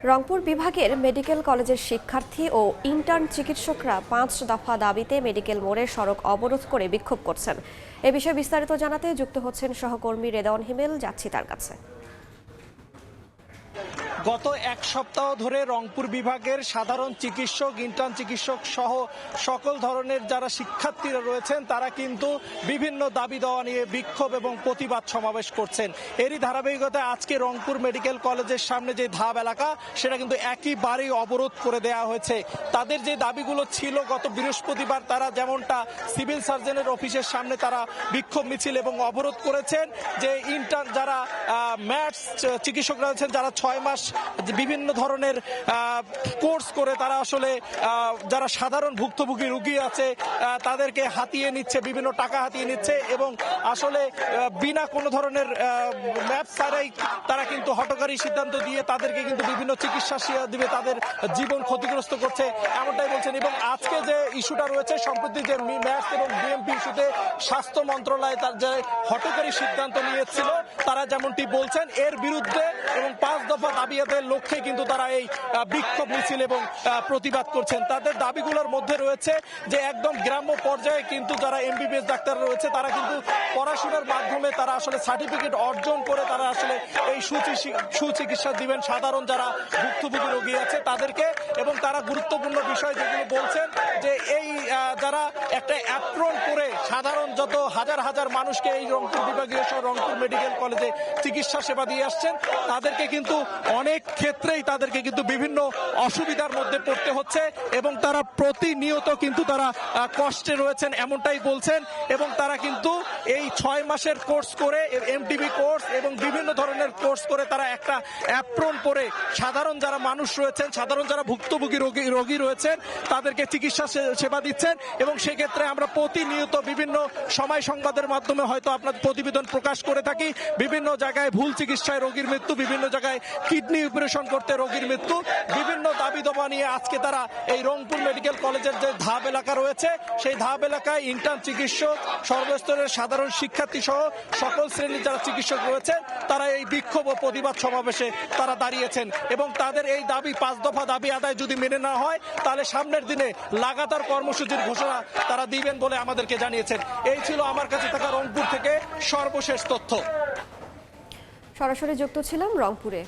রংপুর বিভাগের মেডিকেল কলেজের শিক্ষার্থী ও ইন্টার্ন চিকিৎসকরা ৫ দফা দাবিতে মেডিকেল মোড়ে সড়ক অবরোধ করে বিক্ষোভ করছেন। এ বিষয়ে বিস্তারিত জানাতে যুক্ত হচ্ছেন সহকর্মী রেদওয়ান হিমেল, যাচ্ছি তার কাছে। গত এক সপ্তাহ ধরে রংপুর বিভাগের সাধারণ চিকিৎসক, ইন্টার্ন চিকিৎসক সহ সকল ধরনের যারা শিক্ষার্থীরা রয়েছেন তারা কিন্তু বিভিন্ন দাবি দেওয়া নিয়ে বিক্ষোভ এবং প্রতিবাদ সমাবেশ করছেন। এরই ধারাবাহিকতায় আজকে রংপুর মেডিকেল কলেজের সামনে যে ধাপ এলাকা সেটা কিন্তু একেবারেই অবরোধ করে দেওয়া হয়েছে। তাদের যে দাবিগুলো ছিল গত বৃহস্পতিবার, তারা যেমনটা সিভিল সার্জনের অফিসের সামনে তারা বিক্ষোভ মিছিল এবং অবরোধ করেছেন যে ইন্টার্ন যারা ম্যাথস চিকিৎসক রয়েছেন, যারা 6 মাস বিভিন্ন ধরনের কোর্স করে তারা আসলে যারা সাধারণ ভুক্তভোগী রোগী আছে তাদেরকে হাতিয়ে নিচ্ছে, বিভিন্ন টাকা হাতিয়ে নিচ্ছে এবং আসলে বিনা কোনো ধরনের ম্যাপ ছাড়াই তারা কিন্তু হঠকারী সিদ্ধান্ত দিয়ে তাদেরকে কিন্তু বিভিন্ন চিকিৎসা দিবে, তাদের জীবন ক্ষতিগ্রস্ত করছে এমনটাই বলছেন। এবং আজকে যে ইস্যুটা রয়েছে সম্প্রতি যে ম্যাথস এবং বিএমপি ইস্যুতে স্বাস্থ্য মন্ত্রণালয় তার যে হঠকারী সিদ্ধান্ত নিয়েছিল তারা যেমনটি বলছেন এর বিরুদ্ধে এবং 5 দফা দাবি আদায়ের লক্ষ্যে কিন্তু তারা এই বিক্ষোভ মিছিল এবং প্রতিবাদ করছেন। তাদের দাবিগুলোর মধ্যে রয়েছে যে একদম গ্রাম্য পর্যায়ে কিন্তু যারা এমবিবিএস ডাক্তার রয়েছে তারা কিন্তু পড়াশোনার মাধ্যমে তারা আসলে সার্টিফিকেট অর্জন করে তারা আসলে এই সুচিকিৎসা দিবেন সাধারণ যারা ভুক্তভোগী রোগী আছে তাদেরকে। এবং তারা গুরুত্বপূর্ণ বিষয় যেগুলো বলছেন যে এই যারা একটা অ্যাপ্রন করে সাধারণ যত হাজার হাজার মানুষকে এই রংপুর বিভাগীয় সহ রংপুর মেডিকেল কলেজে চিকিৎসা সেবা দিয়ে আসছেন তাদেরকে কিন্তু অনেক ক্ষেত্রেই তাদেরকে কিন্তু বিভিন্ন অসুবিধার মধ্যে পড়তে হচ্ছে এবং তারা প্রতিনিয়ত কিন্তু তারা কষ্টে রয়েছেন এমনটাই বলছেন। এবং তারা কিন্তু এই 6 মাসের কোর্স করে এমটিবি কোর্স এবং বিভিন্ন ধরনের কোর্স করে তারা একটা অ্যাপ্রন পরে সাধারণ যারা মানুষ রয়েছেন, সাধারণ যারা ভুক্তভোগী রোগী রয়েছেন তাদেরকে চিকিৎসা সেবা দিচ্ছেন। এবং সেক্ষেত্রে আমরা প্রতিনিয়ত বিভিন্ন সময় সংবাদের মাধ্যমে হয়তো আপনার প্রতিবেদন প্রকাশ করে থাকি, বিভিন্ন জায়গায় ভুল চিকিৎসায় রোগীর মৃত্যু, বিভিন্ন জায়গায় কিডনি অপারেশন করতে রোগীর মৃত্যু, বিভিন্ন দাবি দাবা নিয়ে আজকে তারা এই রংপুর মেডিকেল কলেজের যে ধাপ এলাকা রয়েছে সেই ধাপ এলাকায় ইন্টার্ন চিকিৎসক, সর্বস্তরের সাধারণ শিক্ষার্থী সহ সকল শ্রেণীর যারা চিকিৎসক রয়েছে তারা এই বিক্ষোভ ও প্রতিবাদ সমাবেশে তারা দাঁড়িয়েছেন। এবং তাদের এই দাবি 5 দফা দাবি আদায় যদি মেনে না হয় তাহলে সামনের দিনে লাগাতার কর্মসূচির ঘোষণা তারা দিবেন বলে আমাদেরকে জানিয়েছেন। এই ছিল আমার কাছে থাকা রংপুর থেকে সর্বশেষ তথ্য। সরাসরি যুক্ত ছিলাম রংপুরে।